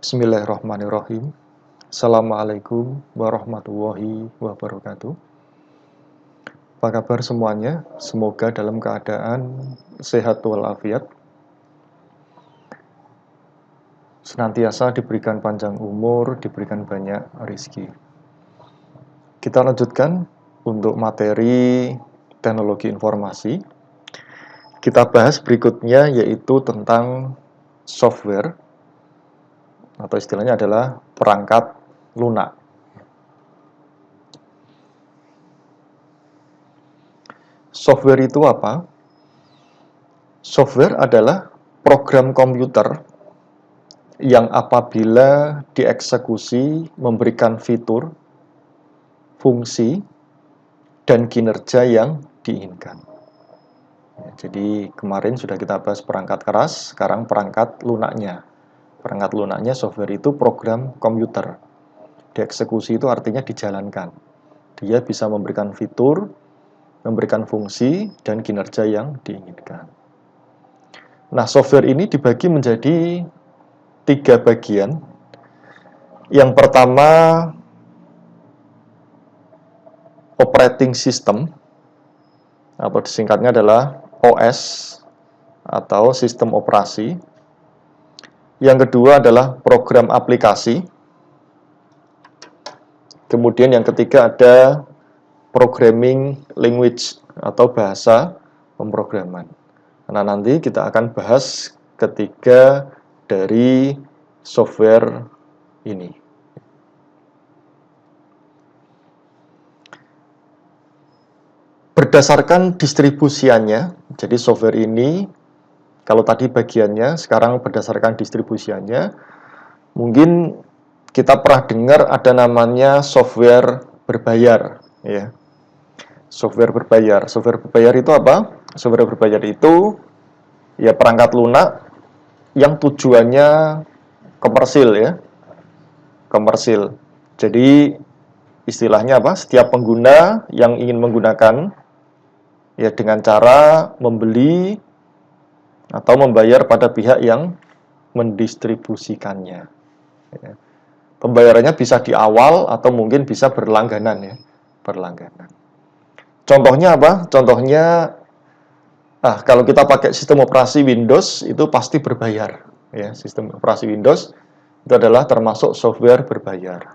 Bismillahirrahmanirrahim. Assalamualaikum warahmatullahi wabarakatuh. Apa kabar semuanya? Semoga dalam keadaan sehat walafiat, senantiasa diberikan panjang umur, diberikan banyak rezeki. Kita lanjutkan untuk materi teknologi informasi. Kita bahas berikutnya yaitu tentang software, atau istilahnya adalah perangkat lunak. Software itu apa? Software adalah program komputer yang apabila dieksekusi memberikan fitur, fungsi, dan kinerja yang diinginkan. Jadi kemarin sudah kita bahas perangkat keras, sekarang perangkat lunaknya. Perangkat lunaknya software itu program komputer. Dieksekusi itu artinya dijalankan. Dia bisa memberikan fitur, memberikan fungsi, dan kinerja yang diinginkan. Nah, software ini dibagi menjadi 3 bagian. Yang pertama, operating system, atau disingkatnya adalah OS, atau sistem operasi. Yang kedua adalah program aplikasi. Kemudian yang ketiga ada programming language, atau bahasa pemrograman. Nah, nanti kita akan bahas ketiga dari software ini. Berdasarkan distribusiannya, jadi software ini, kalau tadi bagiannya, sekarang berdasarkan distribusiannya, mungkin kita pernah dengar ada namanya software berbayar, ya. Software berbayar. Software berbayar itu apa? Software berbayar itu ya perangkat lunak yang tujuannya komersil, ya. Komersil. Jadi istilahnya apa? Setiap pengguna yang ingin menggunakan ya dengan cara membeli atau membayar pada pihak yang mendistribusikannya. Ya. Pembayarannya bisa di awal atau mungkin bisa berlangganan, ya, berlangganan. Contohnya apa? Contohnya, kalau kita pakai sistem operasi Windows itu pasti berbayar. Ya, sistem operasi Windows itu adalah termasuk software berbayar.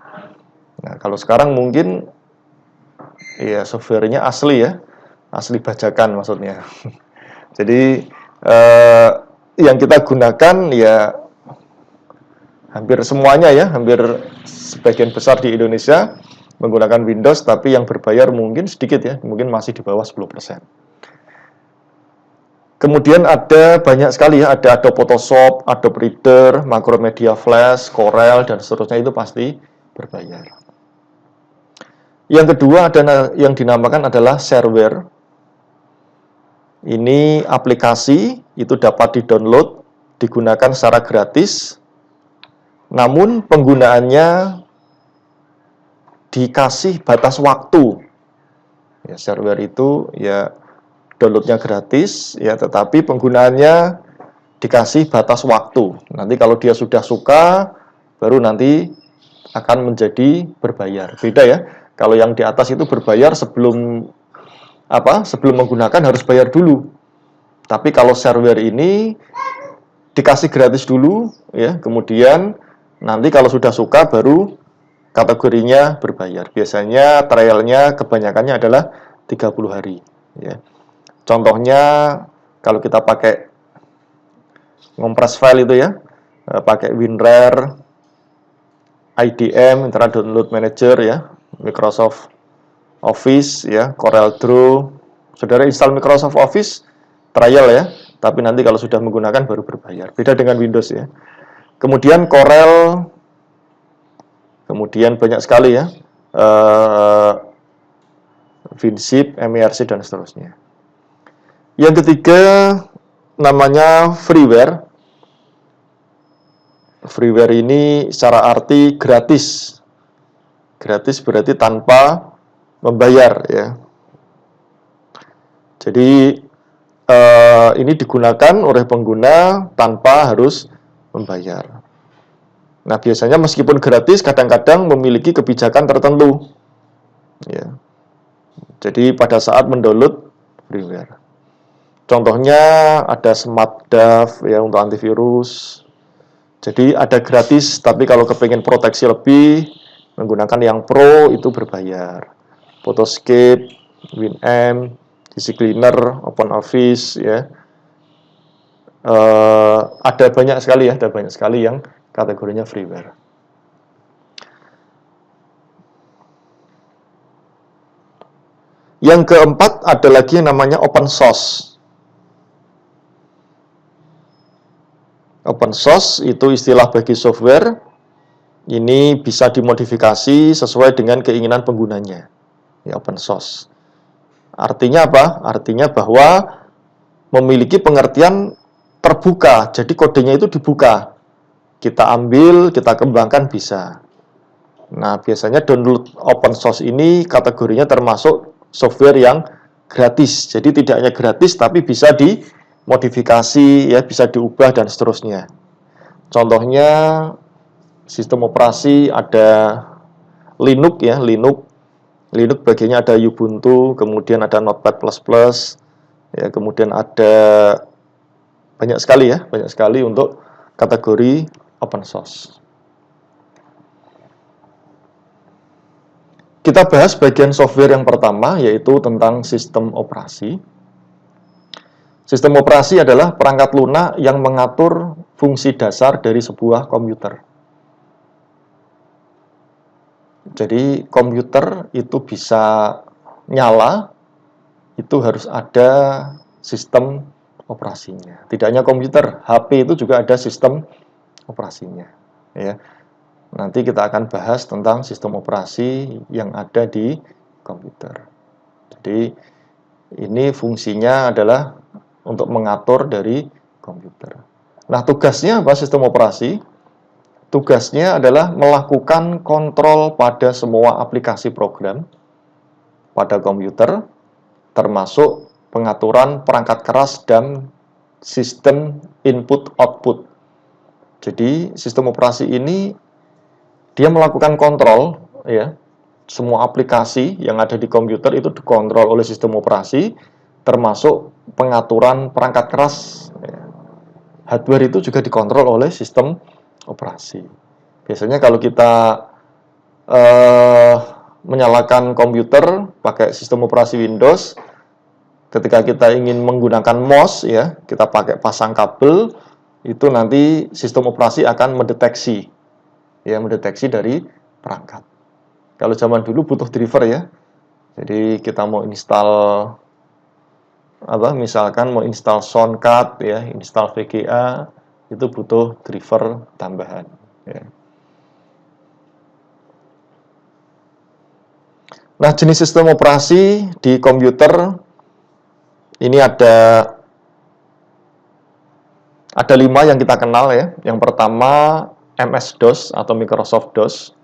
Nah, kalau sekarang mungkin ya softwarenya asli, ya, asli bajakan maksudnya. Jadi yang kita gunakan ya hampir semuanya, ya, hampir sebagian besar di Indonesia menggunakan Windows, tapi yang berbayar mungkin sedikit, ya, mungkin masih di bawah 10%. Kemudian ada banyak sekali, ya, ada Adobe Photoshop, Adobe Reader, Macromedia Flash, Corel, dan seterusnya itu pasti berbayar. Yang kedua ada yang dinamakan adalah shareware. Ini aplikasi, itu dapat di-download, digunakan secara gratis, namun penggunaannya dikasih batas waktu. Ya, shareware itu ya downloadnya gratis, ya, tetapi penggunaannya dikasih batas waktu. Nanti kalau dia sudah suka, baru nanti akan menjadi berbayar. Beda, ya. Kalau yang di atas itu berbayar sebelum menggunakan harus bayar dulu. Tapi kalau shareware ini dikasih gratis dulu, ya, kemudian nanti kalau sudah suka baru kategorinya berbayar. Biasanya trialnya kebanyakannya adalah 30 hari, ya. Contohnya kalau kita pakai ngompres file itu, ya, pakai WinRAR, IDM, Internet Download Manager, ya, Microsoft Office, ya, CorelDRAW. Saudara install Microsoft Office trial, ya, tapi nanti kalau sudah menggunakan baru berbayar. Beda dengan Windows, ya. Kemudian Corel, kemudian banyak sekali, ya, WinZip, MERC, dan seterusnya. Yang ketiga namanya freeware. Freeware ini secara arti gratis. Gratis berarti tanpa membayar, ya. Jadi ini digunakan oleh pengguna tanpa harus membayar. Nah, biasanya meskipun gratis, kadang-kadang memiliki kebijakan tertentu. Ya. Jadi pada saat mendownload freeware. Contohnya ada SmartDAV ya untuk antivirus. Jadi ada gratis, tapi kalau kepengen proteksi lebih, menggunakan yang Pro itu berbayar. Photoscape, Winamp, DC Cleaner, OpenOffice ya. Ada banyak sekali yang kategorinya freeware. Yang keempat ada lagi yang namanya open source. Open source itu istilah bagi software. Ini bisa dimodifikasi sesuai dengan keinginan penggunanya. Ya, open source. Artinya apa? Artinya bahwa memiliki pengertian terbuka. Jadi kodenya itu dibuka. Kita ambil, kita kembangkan bisa. Nah, biasanya download open source ini kategorinya termasuk software yang gratis. Jadi tidak hanya gratis, tapi bisa dimodifikasi, ya, bisa diubah dan seterusnya. Contohnya sistem operasi ada Linux ya, Linux bagiannya ada Ubuntu, kemudian ada Notepad++, ya, kemudian ada banyak sekali untuk kategori open source. Kita bahas bagian software yang pertama, yaitu tentang sistem operasi. Sistem operasi adalah perangkat lunak yang mengatur fungsi dasar dari sebuah komputer. Jadi komputer itu bisa nyala, itu harus ada sistem operasinya. Tidak hanya komputer, HP itu juga ada sistem operasinya. Ya. Nanti kita akan bahas tentang sistem operasi yang ada di komputer. Jadi ini fungsinya adalah untuk mengatur dari komputer. Nah, tugasnya apa sistem operasi? Tugasnya adalah melakukan kontrol pada semua aplikasi program pada komputer, termasuk pengaturan perangkat keras dan sistem input-output. Jadi sistem operasi ini dia melakukan kontrol, ya, semua aplikasi yang ada di komputer itu dikontrol oleh sistem operasi, termasuk pengaturan perangkat keras. Ya. Hardware itu juga dikontrol oleh sistem operasi. Biasanya kalau kita menyalakan komputer pakai sistem operasi Windows, ketika kita ingin menggunakan mouse, ya, kita pakai pasang kabel, itu nanti sistem operasi akan mendeteksi. Ya, mendeteksi dari perangkat. Kalau zaman dulu butuh driver ya. Jadi kita mau install misalkan mau install Soundcard ya, install VGA, itu butuh driver tambahan ya. Nah, jenis sistem operasi di komputer ini ada 5 yang kita kenal ya. Yang pertama MS-DOS atau Microsoft DOS.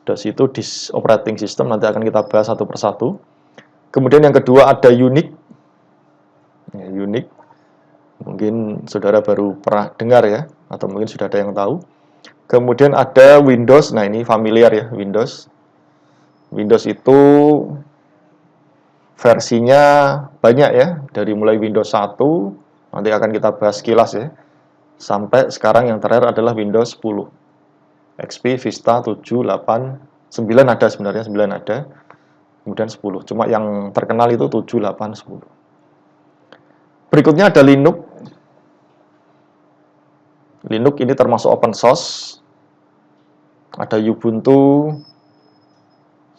DOS itu disk operating system, nanti akan kita bahas satu persatu. Kemudian yang kedua ada Unix. Ya, Unix. Mungkin saudara baru pernah dengar ya, atau mungkin sudah ada yang tahu. Kemudian ada Windows, nah ini familiar ya, Windows. Windows itu versinya banyak ya, dari mulai Windows 1, nanti akan kita bahas sekilas ya, sampai sekarang yang terakhir adalah Windows 10. XP, Vista, 7, 8, 9 ada sebenarnya, 9 ada. Kemudian 10. Cuma yang terkenal itu 7, 8, 10. Berikutnya ada Linux. Linux ini termasuk open source. Ada Ubuntu,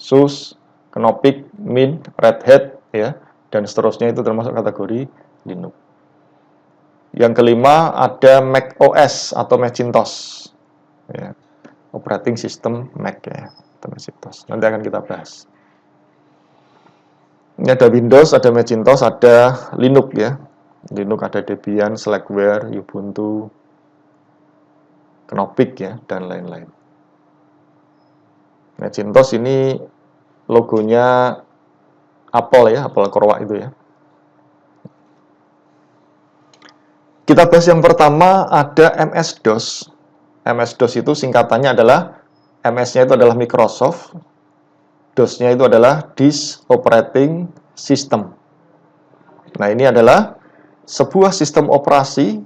SUSE, Knoppix, Mint, Red Hat, ya, dan seterusnya itu termasuk kategori Linux. Yang kelima ada Mac OS atau Macintosh. Ya. Operating system Mac ya, atau Macintosh. Nanti akan kita bahas. Ini ada Windows, ada Macintosh, ada Linux ya. Linux ada Debian, Slackware, Ubuntu, Knoppix ya, dan lain-lain. Macintosh ini logonya Apple ya, Apple Korwak itu ya. Kita bahas yang pertama ada MS-DOS. MS-DOS itu singkatannya adalah, MS-nya itu adalah Microsoft, DOS-nya itu adalah Disk Operating System. Nah, ini adalah sebuah sistem operasi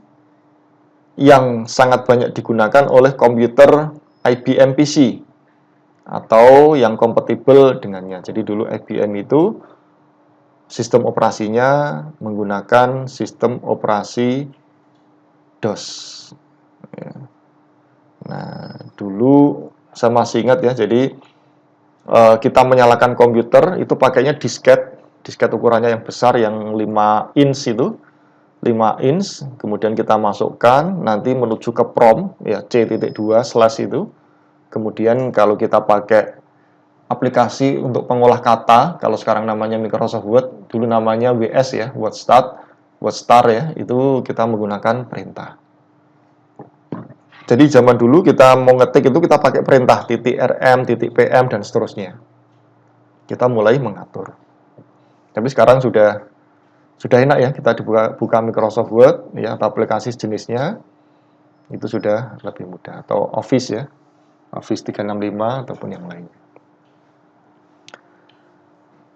yang sangat banyak digunakan oleh komputer IBM PC atau yang kompatibel dengannya. Jadi dulu IBM itu sistem operasinya menggunakan sistem operasi DOS. Nah, dulu saya masih ingat ya, jadi kita menyalakan komputer itu pakainya disket ukurannya yang besar, yang 5 inch itu, 5 inch, kemudian kita masukkan nanti menuju ke PROM ya, C.2 slash itu. Kemudian kalau kita pakai aplikasi untuk pengolah kata, kalau sekarang namanya Microsoft Word, dulu namanya WS ya, WordStar ya, itu kita menggunakan perintah. Jadi zaman dulu kita mau ngetik itu kita pakai perintah .rm, .pm, dan seterusnya. Kita mulai mengatur. Tapi sekarang sudah enak ya, kita buka Microsoft Word ya, atau aplikasi sejenisnya, itu sudah lebih mudah. Atau Office ya, Office 365 ataupun yang lainnya.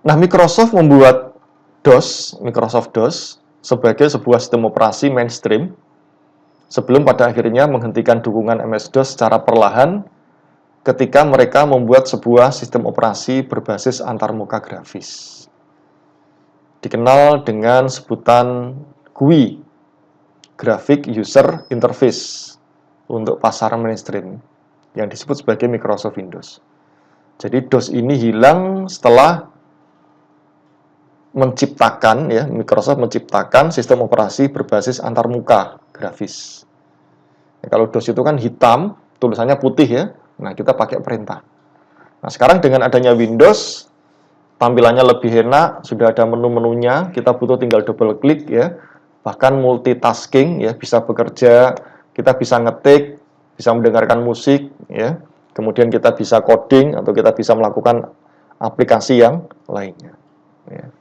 Nah, Microsoft membuat Microsoft DOS sebagai sebuah sistem operasi mainstream sebelum pada akhirnya menghentikan dukungan MS-DOS secara perlahan ketika mereka membuat sebuah sistem operasi berbasis antarmuka grafis. Dikenal dengan sebutan GUI, Graphic User Interface, untuk pasar mainstream, yang disebut sebagai Microsoft Windows. Jadi DOS ini hilang setelah Microsoft menciptakan sistem operasi berbasis antarmuka grafis. Kalau DOS itu kan hitam, tulisannya putih ya. Nah, kita pakai perintah. Nah, sekarang dengan adanya Windows, tampilannya lebih enak, sudah ada menu-menunya, kita butuh tinggal double klik ya. Bahkan multitasking ya, bisa bekerja, kita bisa ngetik, bisa mendengarkan musik ya. Kemudian kita bisa coding atau kita bisa melakukan aplikasi yang lainnya. Ya.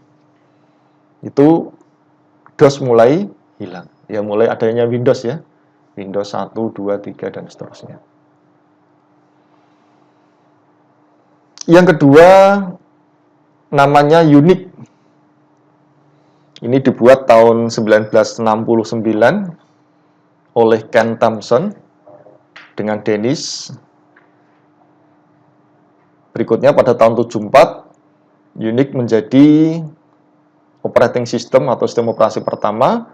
Itu DOS mulai hilang. Ya, mulai adanya Windows ya. Windows 1, 2, 3, dan seterusnya. Yang kedua, namanya Unix. Ini dibuat tahun 1969 oleh Ken Thompson dengan Dennis. Berikutnya pada tahun 74, Unix menjadi operating system atau sistem operasi pertama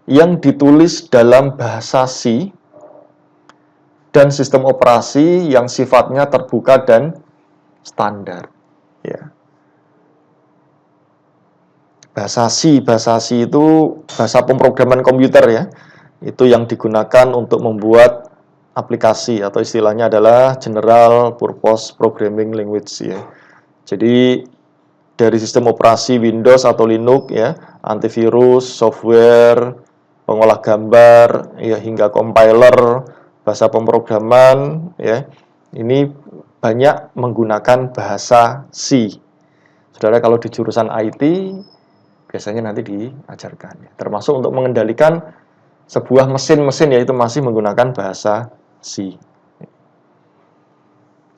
yang ditulis dalam bahasa C dan sistem operasi yang sifatnya terbuka dan standar. Ya. Bahasa C itu bahasa pemrograman komputer ya. Itu yang digunakan untuk membuat aplikasi atau istilahnya adalah General Purpose Programming Language ya. Jadi dari sistem operasi Windows atau Linux ya, antivirus, software, pengolah gambar ya, hingga compiler, bahasa pemrograman ya. Ini banyak menggunakan bahasa C. Saudara kalau di jurusan IT biasanya nanti diajarkan ya. Termasuk untuk mengendalikan sebuah mesin-mesin yaitu masih menggunakan bahasa C.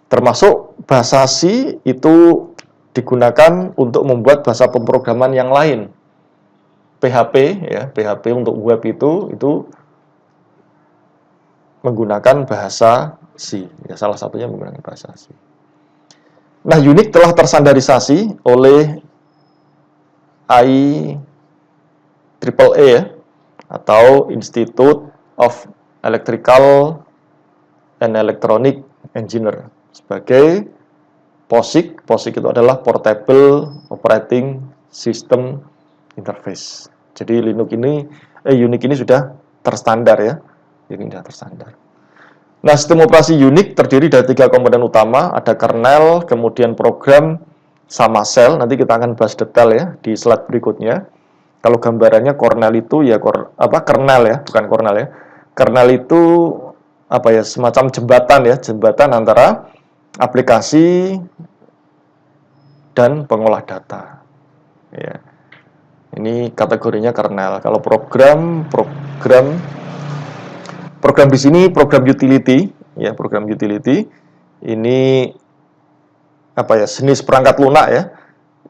Termasuk bahasa C itu digunakan untuk membuat bahasa pemrograman yang lain. PHP ya, PHP untuk web itu menggunakan bahasa C. Ya, salah satunya menggunakan bahasa C. Nah, Unix telah terstandarisasi oleh IEEE ya, atau Institute of Electrical and Electronic Engineer sebagai POSIX. POSIX itu adalah Portable Operating System Interface. Jadi Unix ini sudah terstandar ya. Ini sudah terstandar. Nah, sistem operasi Unix terdiri dari 3 komponen utama, ada kernel, kemudian program, sama shell. Nanti kita akan bahas detail ya di slide berikutnya. Kalau gambarannya kernel itu ya kernel ya, bukan kernel ya. Kernel itu semacam jembatan antara aplikasi dan pengolah data. Ya. Ini kategorinya kernel. Kalau program Program di sini program utility, ya, program utility ini apa ya, jenis perangkat lunak ya,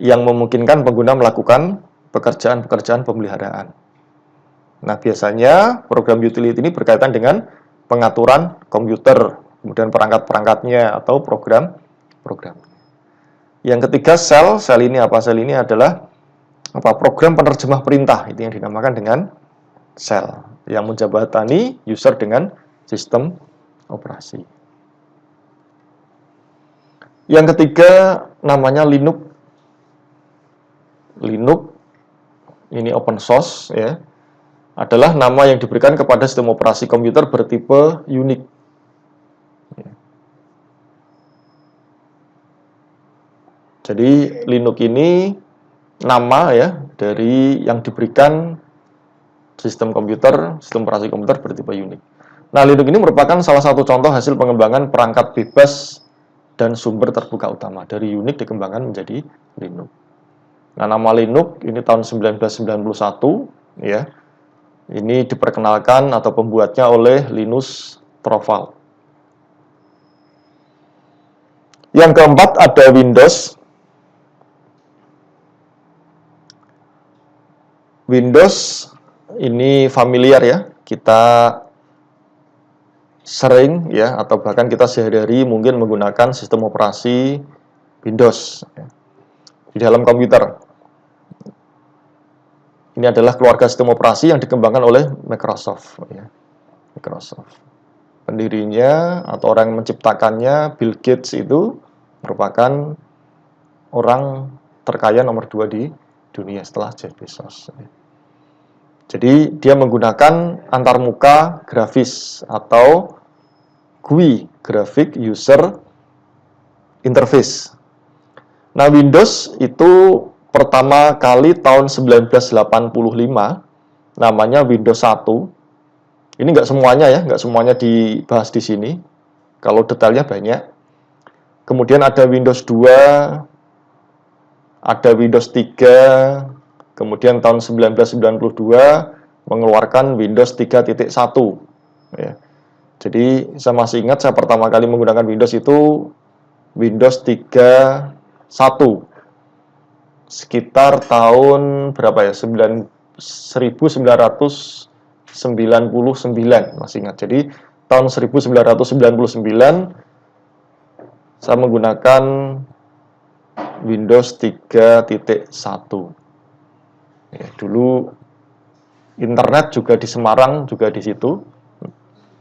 yang memungkinkan pengguna melakukan pekerjaan-pekerjaan pemeliharaan. Nah, biasanya program utility ini berkaitan dengan pengaturan komputer, kemudian perangkat-perangkatnya atau program. Yang ketiga, shell ini apa? Shell ini adalah program penerjemah perintah, itu yang dinamakan dengan shell, yang menjembatani user dengan sistem operasi. Yang ketiga namanya Linux. Linux ini open source ya, adalah nama yang diberikan kepada sistem operasi komputer bertipe Unix. Jadi Linux ini nama ya dari yang diberikan sistem operasi komputer bertipe Unix. Nah, Linux ini merupakan salah satu contoh hasil pengembangan perangkat bebas dan sumber terbuka utama. Dari Unix dikembangkan menjadi Linux. Nah, nama Linux ini tahun 1991 ya. Ini diperkenalkan atau pembuatnya oleh Linus Torvalds. Yang keempat ada Windows. Windows ini familiar ya, kita sering ya, atau bahkan kita sehari-hari mungkin menggunakan sistem operasi Windows ya, di dalam komputer. Ini adalah keluarga sistem operasi yang dikembangkan oleh Microsoft ya. Microsoft. Pendirinya atau orang yang menciptakannya, Bill Gates, itu merupakan orang terkaya nomor 2 di dunia setelah Jeff Bezos. Jadi dia menggunakan antarmuka grafis atau GUI, Graphic User Interface. Nah, Windows itu pertama kali tahun 1985, namanya Windows 1. Ini nggak semuanya ya, nggak semuanya dibahas di sini. Kalau detailnya banyak. Kemudian ada Windows 2, ada Windows 3, kemudian tahun 1992 mengeluarkan Windows 3.1 ya. Jadi saya masih ingat saya pertama kali menggunakan Windows itu Windows 3.1 sekitar tahun berapa ya, 1999 masih ingat. Jadi tahun 1999 saya menggunakan Windows 3.1 ya. Dulu internet juga di Semarang juga di situ.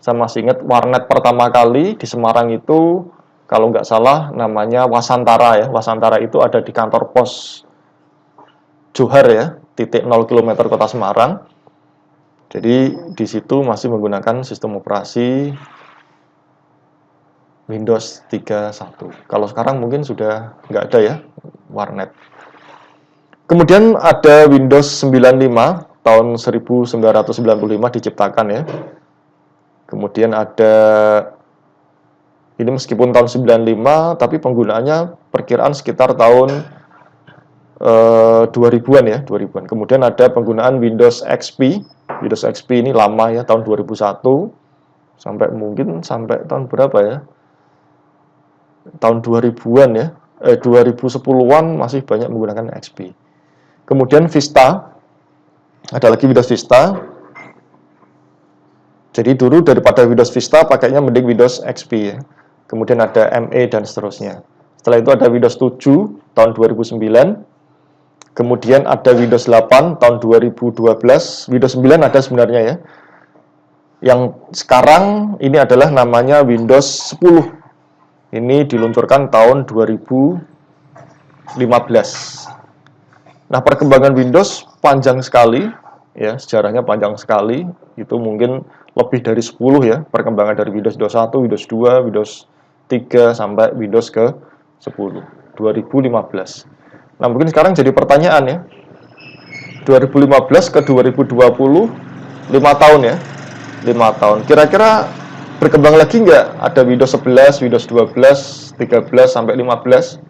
Saya masih ingat warnet pertama kali di Semarang itu kalau nggak salah namanya Wasantara ya. Wasantara itu ada di kantor pos Johar ya, titik 0 km kota Semarang. Jadi di situ masih menggunakan sistem operasi Windows 3.1. Kalau sekarang mungkin sudah nggak ada ya warnet. Kemudian ada Windows 95 tahun 1995 diciptakan ya. Kemudian ada ini meskipun tahun 95 tapi penggunaannya perkiraan sekitar tahun 2000-an ya, 2000-an. Kemudian ada penggunaan Windows XP. Windows XP ini lama ya, tahun 2001 sampai mungkin sampai tahun berapa ya? Tahun 2000-an ya. 2010-an masih banyak menggunakan XP. Kemudian Vista. Ada lagi Windows Vista. Jadi dulu daripada Windows Vista pakainya mending Windows XP ya. Kemudian ada ME dan seterusnya. Setelah itu ada Windows 7 tahun 2009. Kemudian ada Windows 8 tahun 2012. Windows 9 ada sebenarnya ya. Yang sekarang ini adalah namanya Windows 10. Ini diluncurkan tahun 2015. Nah, perkembangan Windows panjang sekali ya, sejarahnya panjang sekali. Itu mungkin lebih dari 10 ya, perkembangan dari Windows 1, Windows 2, Windows 3 sampai Windows ke 10 2015. Nah, mungkin sekarang jadi pertanyaan ya. 2015 ke 2020 5 tahun ya. 5 tahun. Kira-kira berkembang lagi nggak? Ada Windows 11, Windows 12, 13 sampai 15.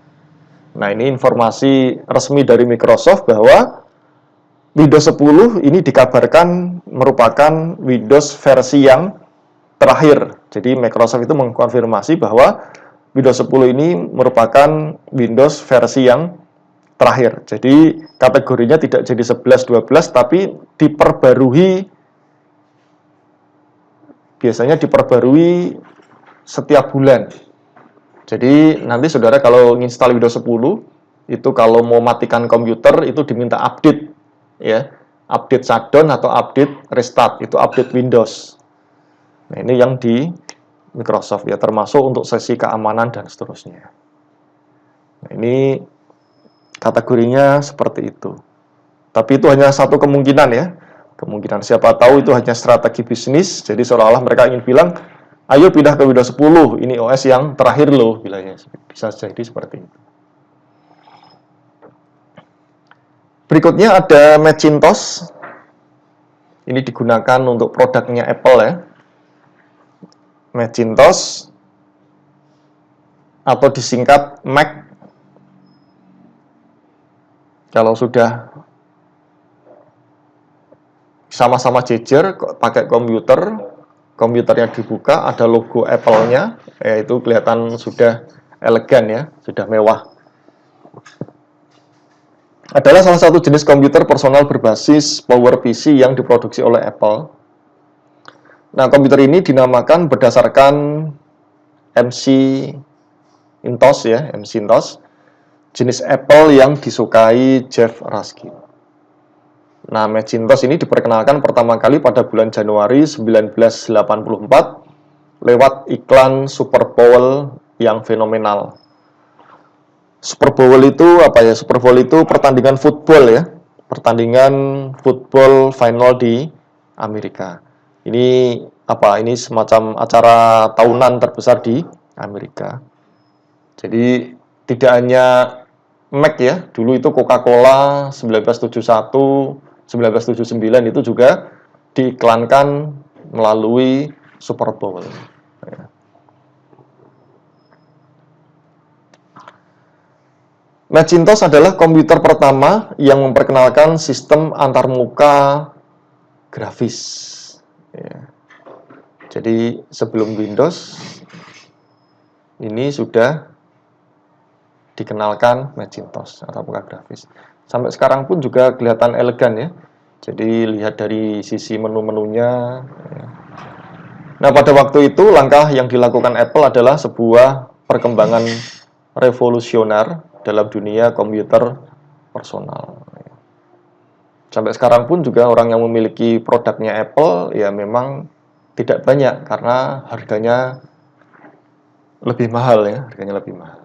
Nah, ini informasi resmi dari Microsoft bahwa Windows 10 ini dikabarkan merupakan Windows versi yang terakhir. Jadi Microsoft itu mengkonfirmasi bahwa Windows 10 ini merupakan Windows versi yang terakhir. Jadi kategorinya tidak jadi 11, 12, tapi biasanya diperbarui setiap bulan. Jadi nanti saudara kalau install Windows 10, itu kalau mau matikan komputer itu diminta update, ya, update shutdown atau update restart, itu update Windows. Nah, ini yang di Microsoft ya, termasuk untuk sesi keamanan dan seterusnya. Nah, ini kategorinya seperti itu. Tapi itu hanya satu kemungkinan ya. Kemungkinan siapa tahu itu hanya strategi bisnis. Jadi seolah-olah mereka ingin bilang, ayo pindah ke Windows 10, ini OS yang terakhir loh, bilangnya. Bisa jadi seperti itu. Berikutnya ada Macintosh. Ini digunakan untuk produknya Apple ya. Macintosh atau disingkat Mac. Kalau sudah sama-sama jejer pakai komputernya dibuka, ada logo Apple-nya, yaitu kelihatan sudah elegan ya, sudah mewah. Adalah salah satu jenis komputer personal berbasis PowerPC yang diproduksi oleh Apple. Nah, komputer ini dinamakan berdasarkan Macintosh ya, Macintosh, jenis Apple yang disukai Jeff Raskin. Nah, Macintosh ini diperkenalkan pertama kali pada bulan Januari 1984 lewat iklan Super Bowl yang fenomenal. Super Bowl itu apa ya? Super Bowl itu pertandingan football ya. Pertandingan football final di Amerika. Ini apa? Ini semacam acara tahunan terbesar di Amerika. Jadi tidak hanya Mac ya, dulu itu Coca-Cola 1971, 1979 itu juga diiklankan melalui Super Bowl. Macintosh adalah komputer pertama yang memperkenalkan sistem antarmuka grafis. Ya. Jadi sebelum Windows ini sudah dikenalkan Macintosh antarmuka grafis. Sampai sekarang pun juga kelihatan elegan ya. Jadi lihat dari sisi menu-menunya. Ya. Nah, pada waktu itu langkah yang dilakukan Apple adalah sebuah perkembangan revolusioner dalam dunia komputer personal. Sampai sekarang pun juga orang yang memiliki produknya Apple ya memang tidak banyak karena harganya lebih mahal ya, harganya lebih mahal.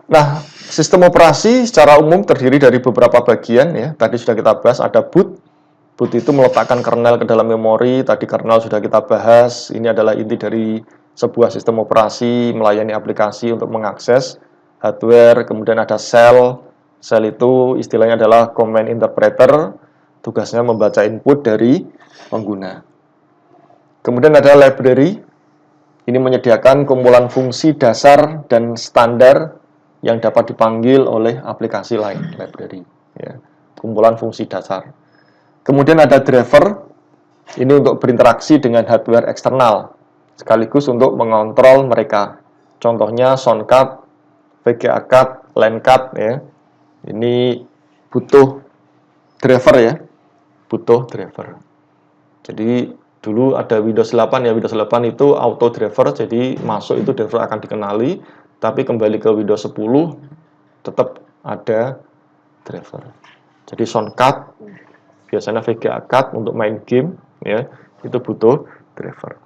Nah, sistem operasi secara umum terdiri dari beberapa bagian ya. Tadi sudah kita bahas, ada boot. Boot itu meletakkan kernel ke dalam memori. Tadi kernel sudah kita bahas. Ini adalah inti dari sebuah sistem operasi melayani aplikasi untuk mengakses hardware. Kemudian ada shell. Shell itu istilahnya adalah command interpreter. Tugasnya membaca input dari pengguna. Kemudian ada library. Ini menyediakan kumpulan fungsi dasar dan standar yang dapat dipanggil oleh aplikasi lain, library, ya, kumpulan fungsi dasar. Kemudian ada driver, ini untuk berinteraksi dengan hardware eksternal, sekaligus untuk mengontrol mereka. Contohnya soundcard, VGA card, LAN card, ya. Ini butuh driver ya, butuh driver. Jadi dulu ada Windows 8 ya, Windows 8 itu auto driver, jadi masuk itu driver akan dikenali. Tapi kembali ke Windows 10 tetap ada driver. Jadi soundcard, biasanya VGA card untuk main game ya, itu butuh driver.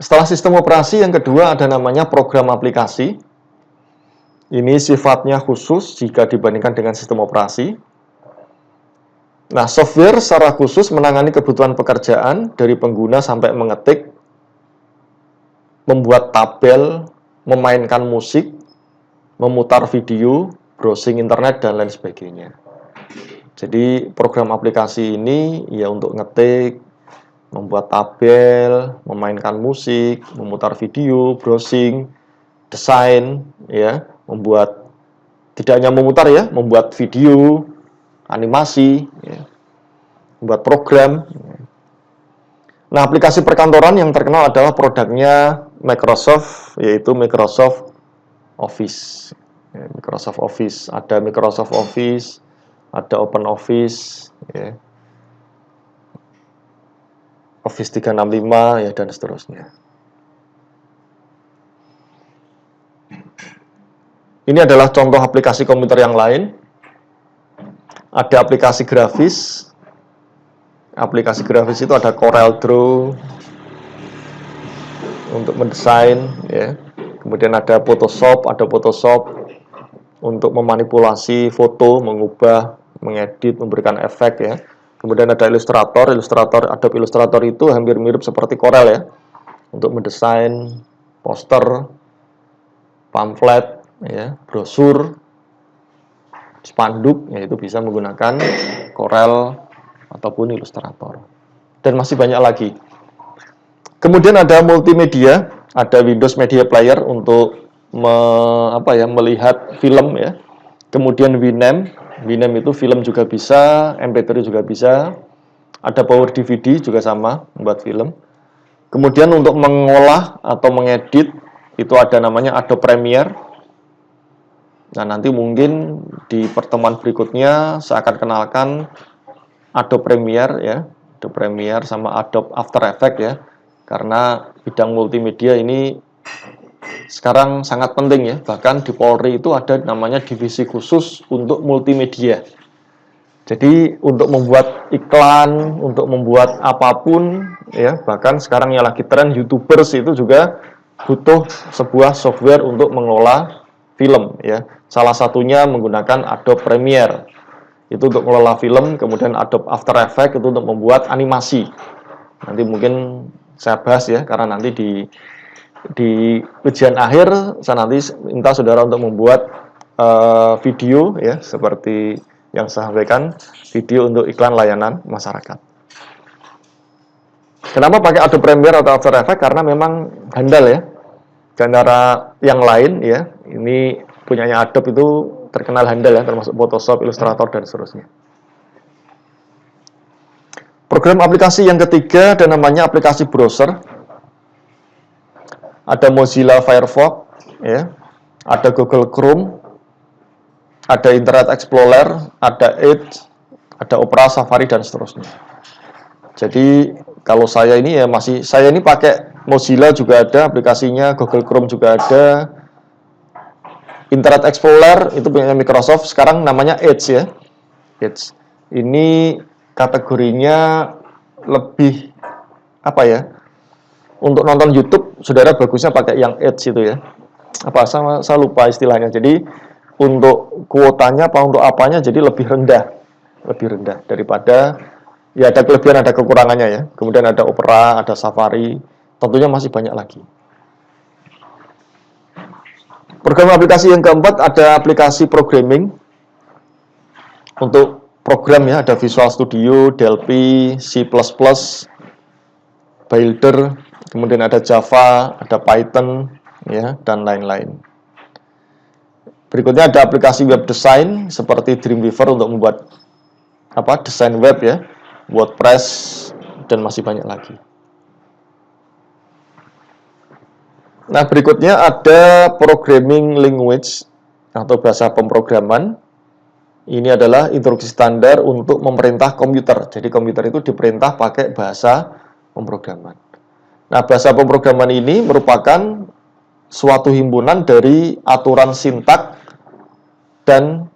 Setelah sistem operasi yang kedua ada namanya program aplikasi. Ini sifatnya khusus jika dibandingkan dengan sistem operasi. Nah, software secara khusus menangani kebutuhan pekerjaan dari pengguna sampai mengetik, membuat tabel, memainkan musik, memutar video, browsing internet, dan lain sebagainya. Jadi program aplikasi ini ya untuk ngetik, membuat tabel, memainkan musik, memutar video, browsing, desain, ya, membuat Tidak hanya memutar ya, membuat video, animasi, ya, membuat program. Nah, aplikasi perkantoran yang terkenal adalah produknya Microsoft, yaitu Microsoft Office. Ya, Microsoft Office, ada Microsoft Office, ada Open Office, ya. Office 365, ya, dan seterusnya. Ini adalah contoh aplikasi komputer yang lain. Ada aplikasi grafis. Aplikasi grafis itu ada Corel Draw untuk mendesain, ya. Kemudian ada Photoshop untuk memanipulasi foto, mengubah, mengedit, memberikan efek, ya. Kemudian ada Illustrator. Adobe Illustrator itu hampir mirip seperti Corel, ya, untuk mendesain poster, pamflet, ya, brosur, spanduk, yaitu bisa menggunakan Corel ataupun Illustrator. Dan masih banyak lagi. Kemudian ada multimedia, ada Windows Media Player untuk melihat film, ya. Kemudian Winamp itu film juga bisa, MP3 juga bisa. Ada Power DVD juga sama, membuat film. Kemudian untuk mengolah atau mengedit itu ada namanya Adobe Premiere. Nah, nanti mungkin di pertemuan berikutnya saya akan kenalkan Adobe Premiere, ya. Adobe Premiere sama Adobe After Effects, ya. Karena bidang multimedia ini sekarang sangat penting, ya. Bahkan di Polri itu ada namanya divisi khusus untuk multimedia. Jadi untuk membuat iklan, untuk membuat apapun, ya, bahkan sekarang yang lagi tren YouTubers itu juga butuh sebuah software untuk mengelola film, ya. Salah satunya menggunakan Adobe Premiere. Itu untuk mengelola film, kemudian Adobe After Effects itu untuk membuat animasi. Nanti mungkin saya bahas, ya, karena nanti di ujian akhir saya nanti minta saudara untuk membuat video, ya, seperti yang saya sampaikan, video untuk iklan layanan masyarakat. Kenapa pakai Adobe Premiere atau After Effects? Karena memang handal, ya. Di antara yang lain, ya, ini punyanya Adobe itu terkenal handal, ya, termasuk Photoshop, Illustrator, dan seterusnya. Program aplikasi yang ketiga ada namanya aplikasi browser. Ada Mozilla Firefox, ya, ada Google Chrome, ada Internet Explorer, ada Edge, ada Opera, Safari, dan seterusnya. Jadi kalau saya ini pakai Mozilla juga ada aplikasinya, Google Chrome juga ada, Internet Explorer itu punya Microsoft, sekarang namanya Edge, ya. Edge. Ini kategorinya lebih untuk nonton YouTube, saudara bagusnya pakai yang Edge itu, ya. Saya lupa istilahnya. Jadi untuk kuotanya untuk apanya jadi lebih rendah daripada, ya, ada kelebihan ada kekurangannya, ya. Kemudian ada Opera, ada Safari, tentunya masih banyak lagi. Program aplikasi yang keempat ada aplikasi programming. Untuk program, ya, ada Visual Studio, Delphi, C++, Builder, kemudian ada Java, ada Python, ya, dan lain-lain. Berikutnya ada aplikasi web design seperti Dreamweaver untuk membuat desain web, ya, WordPress, dan masih banyak lagi. Nah, berikutnya ada programming language atau bahasa pemrograman. Ini adalah instruksi standar untuk memerintah komputer. Jadi komputer itu diperintah pakai bahasa pemrograman. Nah, bahasa pemrograman ini merupakan suatu himpunan dari aturan sintak dan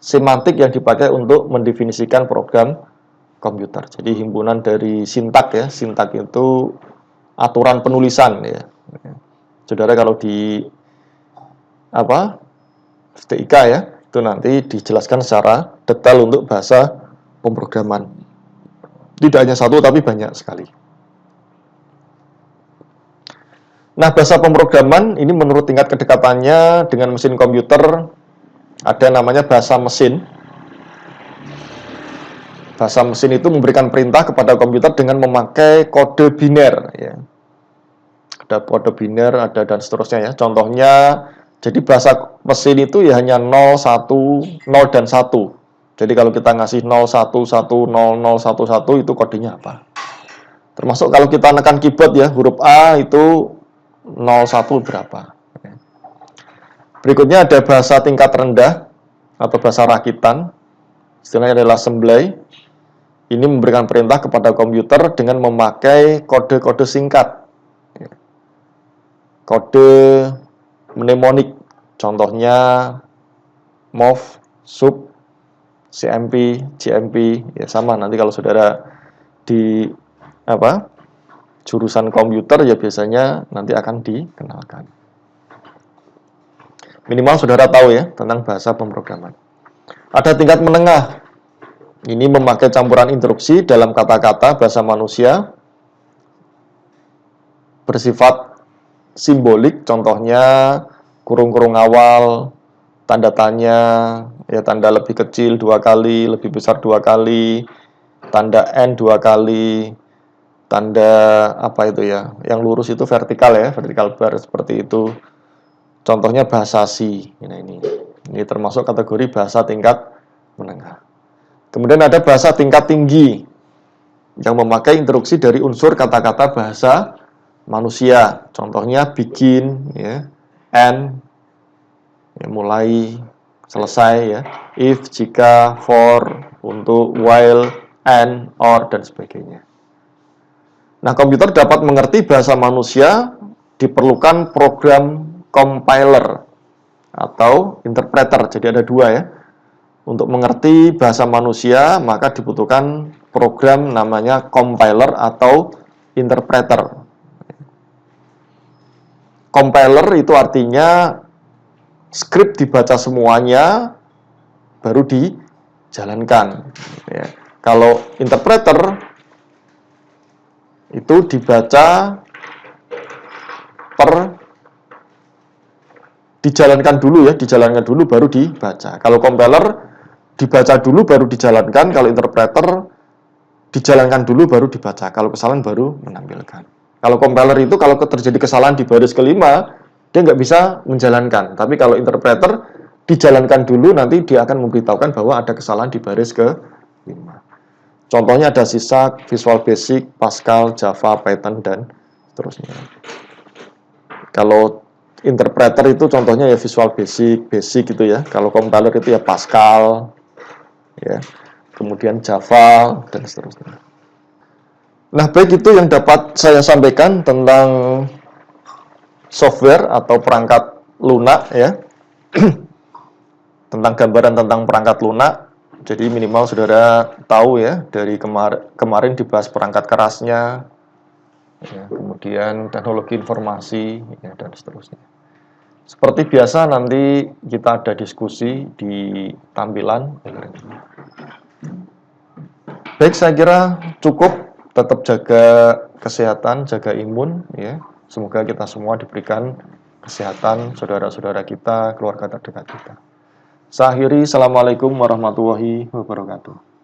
semantik yang dipakai untuk mendefinisikan program komputer. Jadi himpunan dari sintak, ya. Sintak itu aturan penulisan, ya. Saudara kalau di FTIK, ya, itu nanti dijelaskan secara detail untuk bahasa pemrograman. Tidak hanya satu tapi banyak sekali. Nah, bahasa pemrograman ini menurut tingkat kedekatannya dengan mesin komputer ada namanya bahasa mesin. Bahasa mesin itu memberikan perintah kepada komputer dengan memakai kode biner, ya. Ada kode biner, ada dan seterusnya, ya. Contohnya Jadi bahasa mesin itu ya hanya 0, 1, 0 dan 1. Jadi kalau kita ngasih 0, 1, 1, 0, 0, 1, 1 itu kodenya apa? Termasuk kalau kita tekan keyboard ya, huruf A itu 0, 1 berapa? Berikutnya ada bahasa tingkat rendah atau bahasa rakitan. Istilahnya adalah assembly. Ini memberikan perintah kepada komputer dengan memakai kode-kode singkat. Kode mnemonik, contohnya mov, sub, cmp, gmp, ya sama. Nanti kalau saudara di jurusan komputer ya biasanya nanti akan dikenalkan. Minimal saudara tahu ya tentang bahasa pemrograman. Ada tingkat menengah. Ini memakai campuran instruksi dalam kata-kata bahasa manusia bersifat simbolik, contohnya kurung-kurung awal, tanda tanya, ya tanda lebih kecil 2 kali, lebih besar 2 kali, tanda N 2 kali, tanda apa itu ya, yang lurus itu vertikal ya, vertikal bar seperti itu. Contohnya bahasa C. Ini termasuk kategori bahasa tingkat menengah. Kemudian ada bahasa tingkat tinggi yang memakai instruksi dari unsur kata-kata bahasa manusia. Contohnya begin, ya, end, ya, mulai, selesai, ya, if, jika, for, untuk, while, and, or, dan sebagainya. Nah, komputer dapat mengerti bahasa manusia diperlukan program compiler atau interpreter. Jadi ada 2 ya. Untuk mengerti bahasa manusia maka dibutuhkan program namanya compiler atau interpreter. Compiler itu artinya skrip dibaca semuanya baru dijalankan. Ya. Kalau interpreter itu dibaca dijalankan dulu baru dibaca. Kalau compiler dibaca dulu baru dijalankan, kalau interpreter dijalankan dulu baru dibaca. Kalau kesalahan baru menampilkan. Kalau compiler itu kalau terjadi kesalahan di baris kelima, dia nggak bisa menjalankan. Tapi kalau interpreter dijalankan dulu, nanti dia akan memberitahukan bahwa ada kesalahan di baris ke-5. Contohnya ada C#, Visual Basic, Pascal, Java, Python, dan seterusnya. Kalau interpreter itu contohnya ya Visual Basic gitu ya. Kalau compiler itu ya Pascal, ya, kemudian Java, dan seterusnya. Nah, baik itu yang dapat saya sampaikan tentang software atau perangkat lunak ya. Tentang gambaran tentang perangkat lunak. Jadi minimal saudara tahu ya, dari kemarin dibahas perangkat kerasnya, ya, kemudian teknologi informasi, ya, dan seterusnya. Seperti biasa nanti kita ada diskusi di tampilan. Baik, saya kira cukup. Tetap jaga kesehatan, jaga imun, ya. Semoga kita semua diberikan kesehatan, saudara-saudara kita, keluarga terdekat kita. Saya akhiri, Assalamualaikum warahmatullahi wabarakatuh.